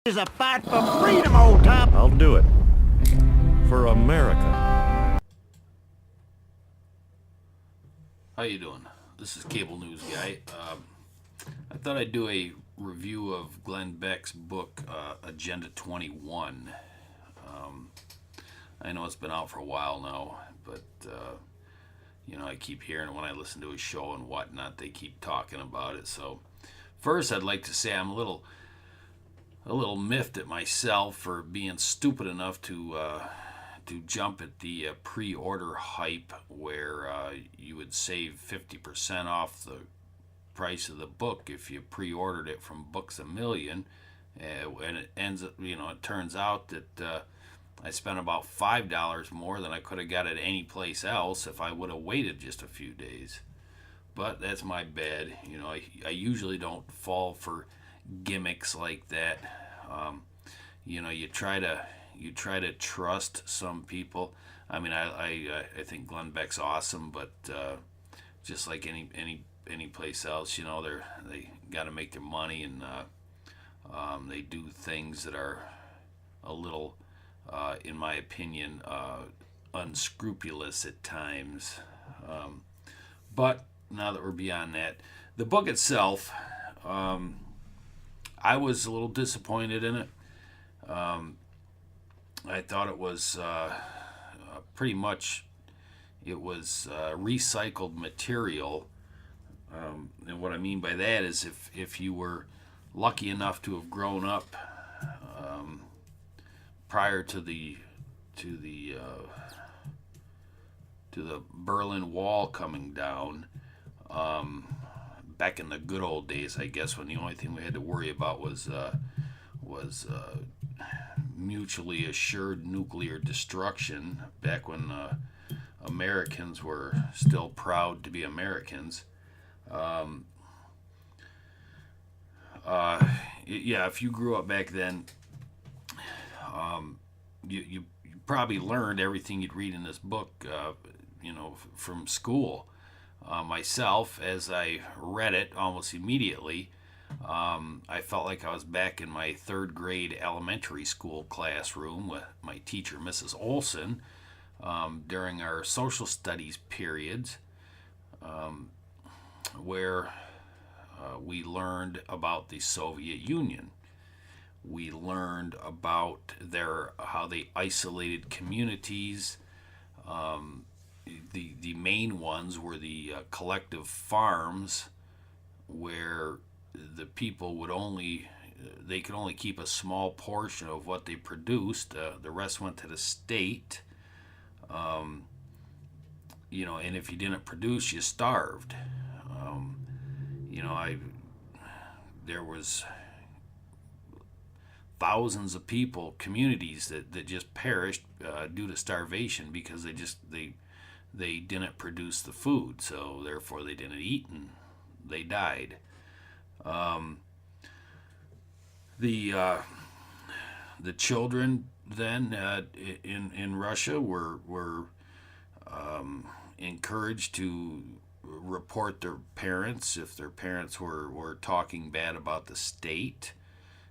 Is a fight for freedom, old top. I'll do it. For America. How you doing? This is Cable News Guy. I thought I'd do a review of Glenn Beck's book, Agenda 21. I know it's been out for a while now, but I keep hearing when I listen to his show and whatnot, they keep talking about it. So first, I'd like to say I'm a little miffed at myself for being stupid enough to jump at the pre-order hype where you would save 50% off the price of the book if you pre-ordered it from Books A Million, and it turns out that I spent about $5 more than I could have got at any place else if I would have waited just a few days. But that's my bad. I usually don't fall for gimmicks like that. You try to trust some people. I mean, I think Glenn Beck's awesome, but just like any place else, they got to make their money, and they do things that are a little, in my opinion, unscrupulous at times. But now that we're beyond that, the book itself, I was a little disappointed in it. I thought it was pretty much recycled material. And what I mean by that is if you were lucky enough to have grown up prior to the Berlin Wall coming down, back in the good old days, I guess, when the only thing we had to worry about was mutually assured nuclear destruction, back when Americans were still proud to be Americans. If you grew up back then, you probably learned everything you'd read in this book, from school. Myself, as I read it almost immediately, I felt like I was back in my third grade elementary school classroom with my teacher, Mrs. Olson, during our social studies periods, where we learned about the Soviet Union. We learned about how they isolated communities. The main ones were the collective farms, where the people could only keep a small portion of what they produced. The rest went to the state. And if you didn't produce, you starved. There was thousands of people, communities that just perished due to starvation because they didn't produce the food, so therefore they didn't eat and they died. The children then in Russia were encouraged to report their parents if their parents were talking bad about the state.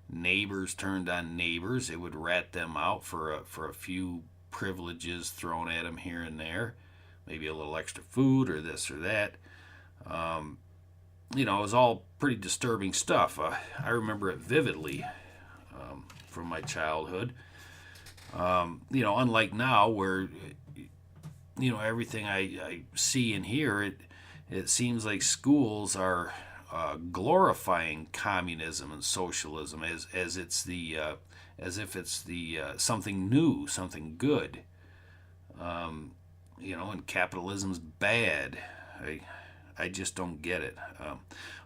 Neighbors turned on neighbors. They would rat them out for a few privileges thrown at them here and there, maybe a little extra food or this or that. It was all pretty disturbing stuff. I remember it vividly from my childhood. Unlike now, where everything I see and hear, it seems like schools are glorifying communism and socialism as if it's the something new, something good. And capitalism's bad. I just don't get it.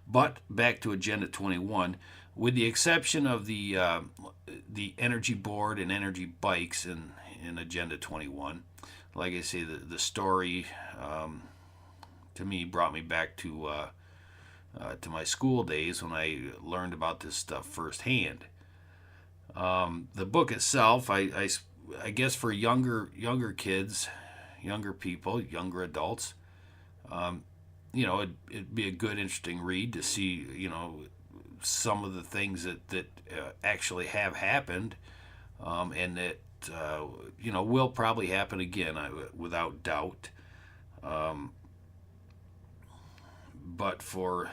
But back to Agenda 21, with the exception of the energy board and energy bikes in Agenda 21, like I say, the story to me brought me back to my school days when I learned about this stuff firsthand. The book itself, I guess for younger kids, younger people, younger adults, it'd be a good, interesting read to see, some of the things that actually have happened, and that will probably happen again, without doubt. But for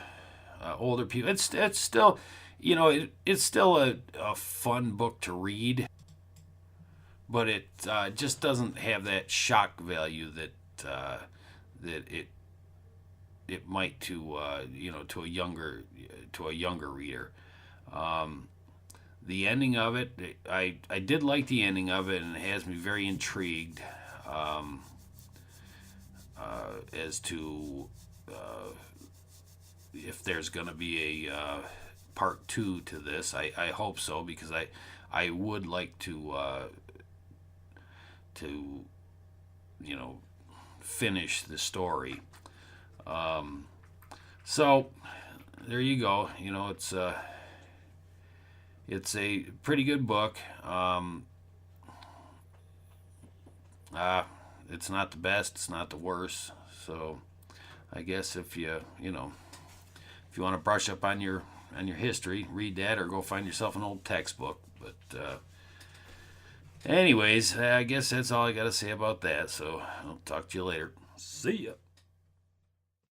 older people, it's still, it's still a fun book to read, but it just doesn't have that shock value that it might to to a younger reader. The ending of it, I did like the ending of it, and it has me very intrigued as to if there's going to be a part 2 to this. I hope so, because I would like to finish the story. So there you go. It's a pretty good book. It's not the best. It's not the worst. So I guess if you want to brush up on your history, read that, or go find yourself an old textbook. But anyways, I guess that's all I got to say about that. So I'll talk to you later. See ya.